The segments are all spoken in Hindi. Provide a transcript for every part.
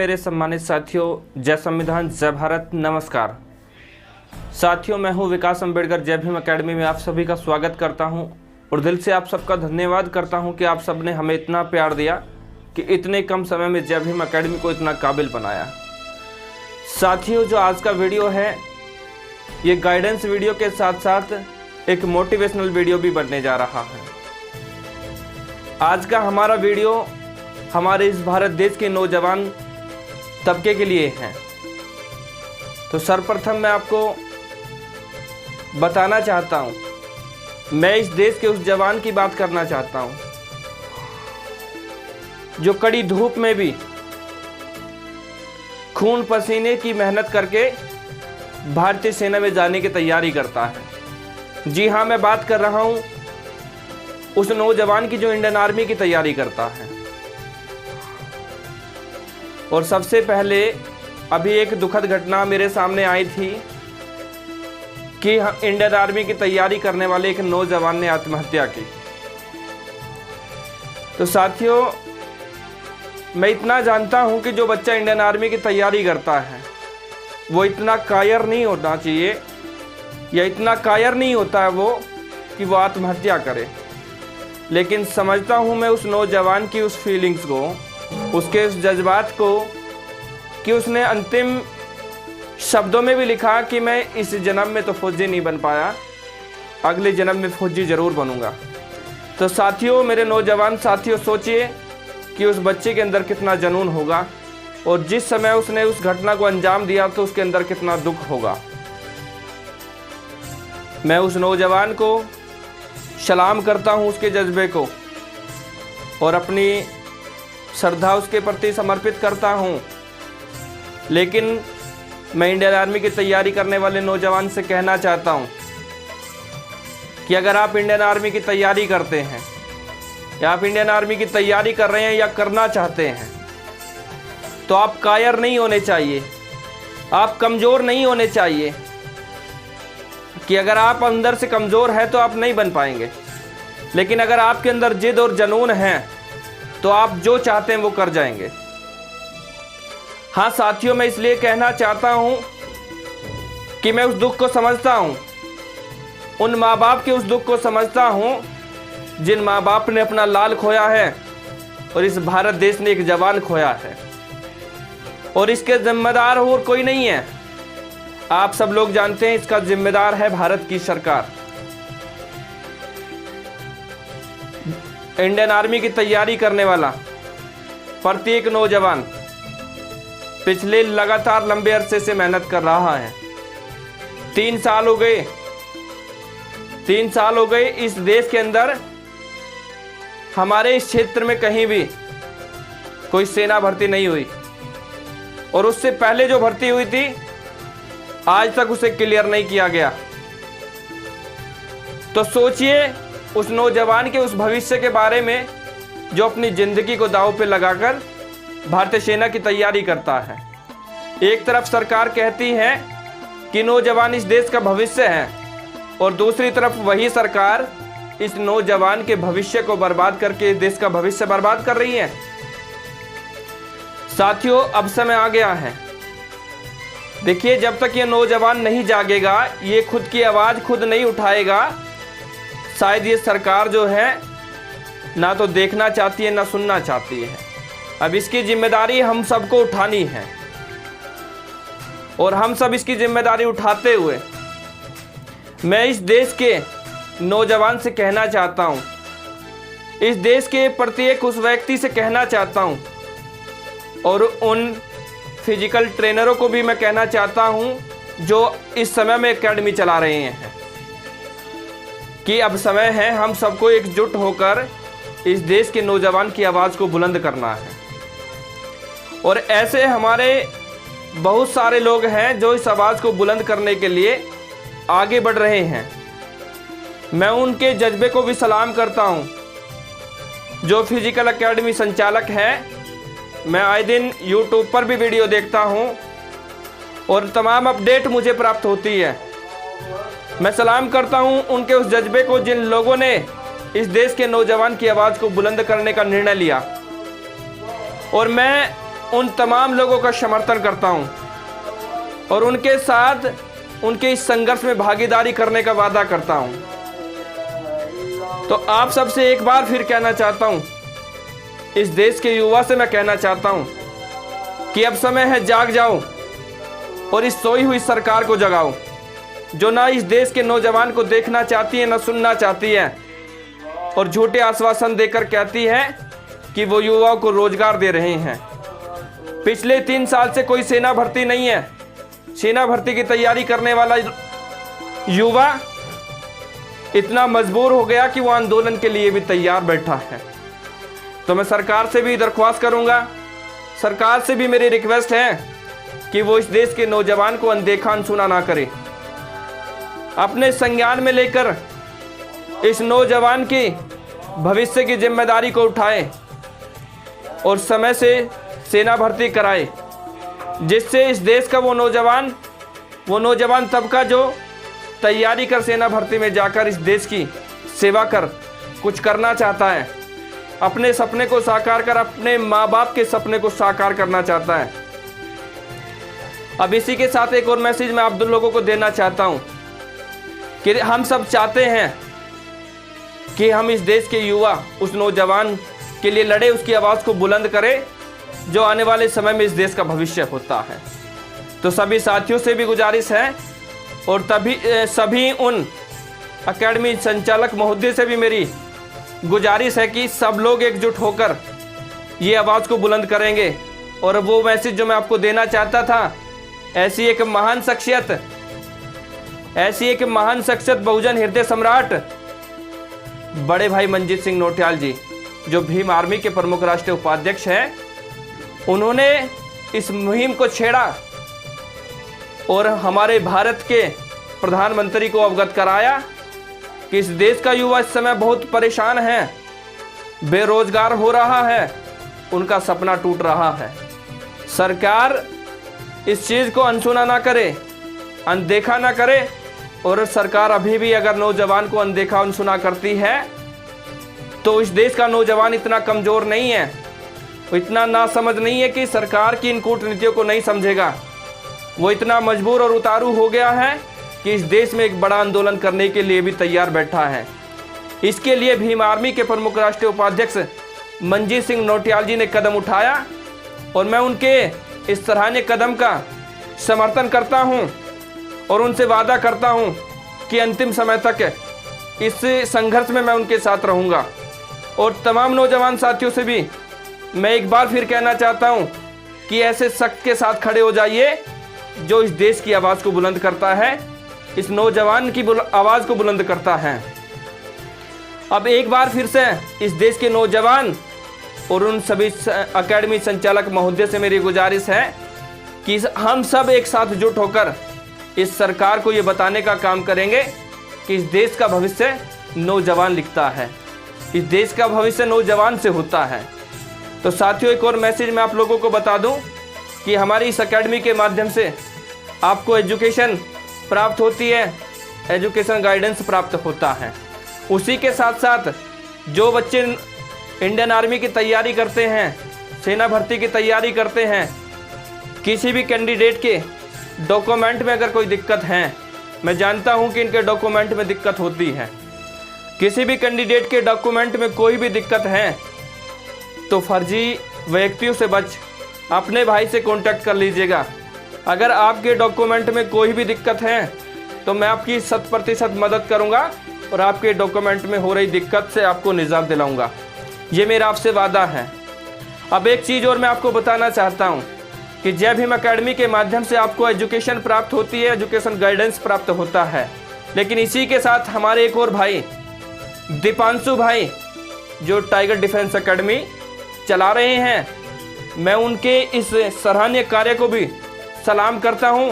मेरे सम्मानित साथियों, जय संविधान, जय भारत, नमस्कार। साथियों, मैं हूं विकास अम्बेडकर जय भीम एकेडमी में आप सभी का स्वागत करता हूं और दिल से आप सबका धन्यवाद करता हूं कि आप सब ने हमें इतना प्यार दिया कि इतने कम समय में जय भीम एकेडमी को इतना काबिल बनाया। साथियों, जो आज का वीडियो है ये गाइडेंस वीडियो के साथ साथ एक मोटिवेशनल वीडियो भी बनने जा रहा है। आज का हमारा वीडियो हमारे इस भारत देश के नौजवान तबके के लिए है। तो सर्वप्रथम मैं आपको बताना चाहता हूँ, मैं इस देश के उस जवान की बात करना चाहता हूँ जो कड़ी धूप में भी खून पसीने की मेहनत करके भारतीय सेना में जाने की तैयारी करता है। जी हाँ, मैं बात कर रहा हूँ उस नौजवान की जो इंडियन आर्मी की तैयारी करता है। और सबसे पहले अभी एक दुखद घटना मेरे सामने आई थी कि इंडियन आर्मी की तैयारी करने वाले एक नौजवान ने आत्महत्या की। तो साथियों, मैं इतना जानता हूं कि जो बच्चा इंडियन आर्मी की तैयारी करता है वो इतना कायर नहीं होना चाहिए या इतना कायर नहीं होता है वो कि वो आत्महत्या करे। लेकिन समझता हूं मैं उस नौजवान की उस फीलिंग्स को, उसके उस जज्बात को, कि उसने अंतिम शब्दों में भी लिखा कि मैं इस जन्म में तो फौजी नहीं बन पाया, अगले जन्म में फौजी ज़रूर बनूंगा। तो साथियों, मेरे नौजवान साथियों, सोचिए कि उस बच्चे के अंदर कितना जुनून होगा और जिस समय उसने उस घटना को अंजाम दिया तो उसके अंदर कितना दुख होगा। मैं उस नौजवान को सलाम करता हूं, उसके जज्बे को, और अपनी श्रद्धा उसके प्रति समर्पित करता हूं। लेकिन मैं इंडियन आर्मी की तैयारी करने वाले नौजवान से कहना चाहता हूं कि अगर आप इंडियन आर्मी की तैयारी करते हैं या आप इंडियन आर्मी की तैयारी कर रहे हैं या करना चाहते हैं तो आप कायर नहीं होने चाहिए, आप कमज़ोर नहीं होने चाहिए कि अगर आप अंदर से कमज़ोर हैं तो आप नहीं बन पाएंगे। लेकिन अगर आपके अंदर जिद और जुनून है तो आप जो चाहते हैं वो कर जाएंगे। हाँ साथियों, मैं इसलिए कहना चाहता हूँ कि मैं उस दुख को समझता हूँ, उन माँ बाप के उस दुख को समझता हूँ जिन माँ बाप ने अपना लाल खोया है और इस भारत देश ने एक जवान खोया है और इसके जिम्मेदार और कोई नहीं है। आप सब लोग जानते हैं इसका जिम्मेदार है भारत की सरकार। इंडियन आर्मी की तैयारी करने वाला प्रत्येक नौजवान पिछले लगातार लंबे अरसे से मेहनत कर रहा है। 3 साल हो गए, 3 साल हो गए इस देश के अंदर हमारे इस क्षेत्र में कहीं भी कोई सेना भर्ती नहीं हुई और उससे पहले जो भर्ती हुई थी आज तक उसे क्लियर नहीं किया गया। तो सोचिए उस नौजवान के उस भविष्य के बारे में जो अपनी जिंदगी को दांव पे लगाकर भारतीय सेना की तैयारी करता है। एक तरफ सरकार कहती है कि नौजवान इस देश का भविष्य है और दूसरी तरफ वही सरकार इस नौजवान के भविष्य को बर्बाद करके इस देश का भविष्य बर्बाद कर रही है। साथियों, अब समय आ गया है। देखिए, जब तक ये नौजवान नहीं जागेगा, ये खुद की आवाज़ खुद नहीं उठाएगा, शायद ये सरकार जो है ना तो देखना चाहती है ना सुनना चाहती है। अब इसकी जिम्मेदारी हम सबको उठानी है और हम सब इसकी जिम्मेदारी उठाते हुए मैं इस देश के नौजवान से कहना चाहता हूँ, इस देश के प्रत्येक उस व्यक्ति से कहना चाहता हूँ और उन फिजिकल ट्रेनरों को भी मैं कहना चाहता हूँ जो इस समय में एकेडमी चला रहे हैं कि अब समय है हम सबको एकजुट होकर इस देश के नौजवान की आवाज़ को बुलंद करना है। और ऐसे हमारे बहुत सारे लोग हैं जो इस आवाज़ को बुलंद करने के लिए आगे बढ़ रहे हैं। मैं उनके जज्बे को भी सलाम करता हूं। जो फिजिकल एकेडमी संचालक हैं, मैं आए दिन यूट्यूब पर भी वीडियो देखता हूं और तमाम अपडेट मुझे प्राप्त होती है। मैं सलाम करता हूं उनके उस जज्बे को जिन लोगों ने इस देश के नौजवान की आवाज़ को बुलंद करने का निर्णय लिया। और मैं उन तमाम लोगों का समर्थन करता हूं और उनके साथ उनके इस संघर्ष में भागीदारी करने का वादा करता हूं। तो आप सबसे एक बार फिर कहना चाहता हूं, इस देश के युवा से मैं कहना चाहता हूं कि अब समय है, जाग जाओ और इस सोई हुई सरकार को जगाओ, जो ना इस देश के नौजवान को देखना चाहती है, ना सुनना चाहती है और झूठे आश्वासन देकर कहती है कि वो युवाओं को रोजगार दे रहे हैं। पिछले 3 साल से कोई सेना भर्ती नहीं है। सेना भर्ती की तैयारी करने वाला युवा इतना मजबूर हो गया कि वो आंदोलन के लिए भी तैयार बैठा है। तो मैं सरकार से भी दरख्वास्त करूंगा, सरकार से भी मेरी रिक्वेस्ट है कि वो इस देश के नौजवान को अनदेखा अनसुना ना करे, अपने संज्ञान में लेकर इस नौजवान की भविष्य की जिम्मेदारी को उठाए और समय से सेना भर्ती कराए, जिससे इस देश का वो नौजवान तबका जो तैयारी कर सेना भर्ती में जाकर इस देश की सेवा कर कुछ करना चाहता है, अपने सपने को साकार कर अपने माँ बाप के सपने को साकार करना चाहता है। अब इसी के साथ एक और मैसेज मैं आप लोगों को देना चाहता हूँ कि हम सब चाहते हैं कि हम इस देश के युवा उस नौजवान के लिए लड़े, उसकी आवाज़ को बुलंद करें जो आने वाले समय में इस देश का भविष्य होता है। तो सभी साथियों से भी गुजारिश है और सभी उन एकेडमी संचालक महोदय से भी मेरी गुजारिश है कि सब लोग एकजुट होकर ये आवाज़ को बुलंद करेंगे। और वो मैसेज जो मैं आपको देना चाहता था, ऐसी एक महान शख्सियत बहुजन हृदय सम्राट बड़े भाई मंजीत सिंह नौटियाल जी, जो भीम आर्मी के प्रमुख राष्ट्रीय उपाध्यक्ष हैं, उन्होंने इस मुहिम को छेड़ा और हमारे भारत के प्रधानमंत्री को अवगत कराया कि इस देश का युवा इस समय बहुत परेशान है, बेरोजगार हो रहा है, उनका सपना टूट रहा है। सरकार इस चीज़ को अनसुना ना करे, अनदेखा ना करे। और सरकार अभी भी अगर नौजवान को अनदेखा अनसुना करती है तो इस देश का नौजवान इतना कमज़ोर नहीं है, वो इतना नासमझ नहीं है कि सरकार की इन कूटनीतियों को नहीं समझेगा। वो इतना मजबूर और उतारू हो गया है कि इस देश में एक बड़ा आंदोलन करने के लिए भी तैयार बैठा है। इसके लिए भीम आर्मी के प्रमुख राष्ट्रीय उपाध्यक्ष मंजीत सिंह नौटियाल जी ने कदम उठाया और मैं उनके इस सराहनीय कदम का समर्थन करता हूं और उनसे वादा करता हूं कि अंतिम समय तक इस संघर्ष में मैं उनके साथ रहूंगा। और तमाम नौजवान साथियों से भी मैं एक बार फिर कहना चाहता हूं कि ऐसे शख्स के साथ खड़े हो जाइए जो इस देश की आवाज़ को बुलंद करता है, इस नौजवान की आवाज़ को बुलंद करता है। अब एक बार फिर से इस देश के नौजवान और उन सभी एकेडमी संचालक महोदय से मेरी गुजारिश है कि हम सब एक साथ जुट होकर इस सरकार को ये बताने का काम करेंगे कि इस देश का भविष्य नौजवान लिखता है, इस देश का भविष्य नौजवान से होता है। तो साथियों, एक और मैसेज मैं आप लोगों को बता दूं कि हमारी इस एकेडमी के माध्यम से आपको एजुकेशन प्राप्त होती है, एजुकेशन गाइडेंस प्राप्त होता है। उसी के साथ साथ जो बच्चे इंडियन आर्मी की तैयारी करते हैं, सेना भर्ती की तैयारी करते हैं, किसी भी कैंडिडेट के डॉक्यूमेंट में अगर कोई दिक्कत है, मैं जानता हूं कि इनके डॉक्यूमेंट में दिक्कत होती है, किसी भी कैंडिडेट के डॉक्यूमेंट में कोई भी दिक्कत है तो फर्जी व्यक्तियों से बच अपने भाई से कांटेक्ट कर लीजिएगा। अगर आपके डॉक्यूमेंट में कोई भी दिक्कत है तो मैं आपकी 100% मदद करूंगा और आपके डॉक्यूमेंट में हो रही दिक्कत से आपको निजात दिलाऊंगा। ये मेरा आपसे वादा है। अब एक चीज़ और मैं आपको बताना चाहता हूं कि जय भीम एकेडमी के माध्यम से आपको एजुकेशन प्राप्त होती है, एजुकेशन गाइडेंस प्राप्त होता है, लेकिन इसी के साथ हमारे एक और भाई दीपांशु भाई जो टाइगर डिफेंस एकेडमी चला रहे हैं, मैं उनके इस सराहनीय कार्य को भी सलाम करता हूं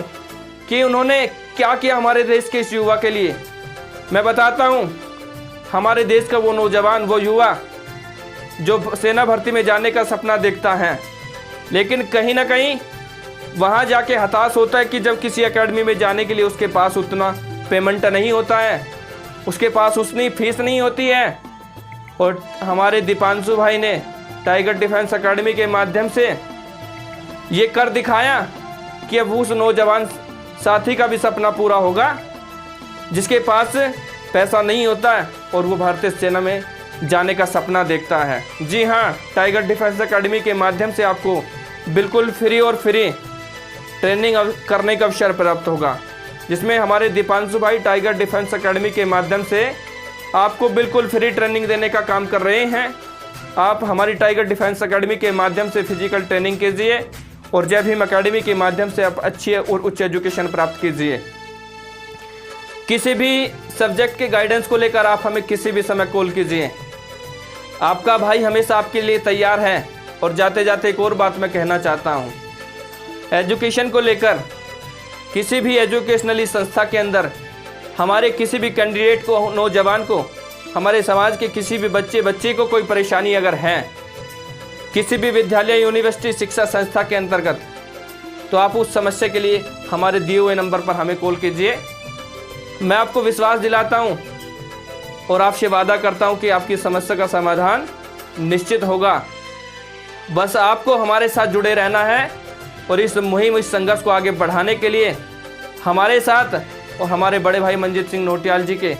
कि उन्होंने क्या किया हमारे देश के इस युवा के लिए। मैं बताता हूं, हमारे देश का वो नौजवान, वो युवा जो सेना भर्ती में जाने का सपना देखता है, लेकिन कहीं ना कहीं वहाँ जाके हताश होता है कि जब किसी एकेडमी में जाने के लिए उसके पास उतना पेमेंट नहीं होता है, उसके पास उतनी फीस नहीं होती है। और हमारे दीपांशु भाई ने टाइगर डिफेंस एकेडमी के माध्यम से ये कर दिखाया कि अब उस नौजवान साथी का भी सपना पूरा होगा जिसके पास पैसा नहीं होता है और वो भारतीय सेना में जाने का सपना देखता है। जी हाँ, टाइगर डिफेंस एकेडमी के माध्यम से आपको बिल्कुल फ्री और फ्री ट्रेनिंग करने का अवसर प्राप्त होगा, जिसमें हमारे दीपांशु भाई टाइगर डिफेंस एकेडमी के माध्यम से आपको बिल्कुल फ्री ट्रेनिंग देने का काम कर रहे हैं। आप हमारी टाइगर डिफेंस एकेडमी के माध्यम से फिजिकल ट्रेनिंग कीजिए और जय भीम एकेडमी के माध्यम से आप अच्छी और उच्च एजुकेशन प्राप्त कीजिए। किसी भी सब्जेक्ट के गाइडेंस को लेकर आप हमें किसी भी समय कॉल कीजिए। आपका भाई हमेशा आपके लिए तैयार है। और जाते जाते एक और बात मैं कहना चाहता हूँ, एजुकेशन को लेकर किसी भी एजुकेशनली संस्था के अंदर हमारे किसी भी कैंडिडेट को, नौजवान को, हमारे समाज के किसी भी बच्चे को कोई परेशानी अगर है किसी भी विद्यालय, यूनिवर्सिटी, शिक्षा संस्था के अंतर्गत, तो आप उस समस्या के लिए हमारे दिए हुए नंबर पर हमें कॉल कीजिए। मैं आपको विश्वास दिलाता हूं और आपसे वादा करता हूं कि आपकी समस्या का समाधान निश्चित होगा। बस आपको हमारे साथ जुड़े रहना है और इस मुहिम, इस संघर्ष को आगे बढ़ाने के लिए हमारे साथ और हमारे बड़े भाई मंजीत सिंह नौटियाल जी के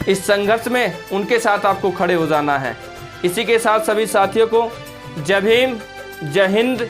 इस संघर्ष में उनके साथ आपको खड़े हो जाना है। इसी के साथ सभी साथियों को जय भीम, जय हिंद।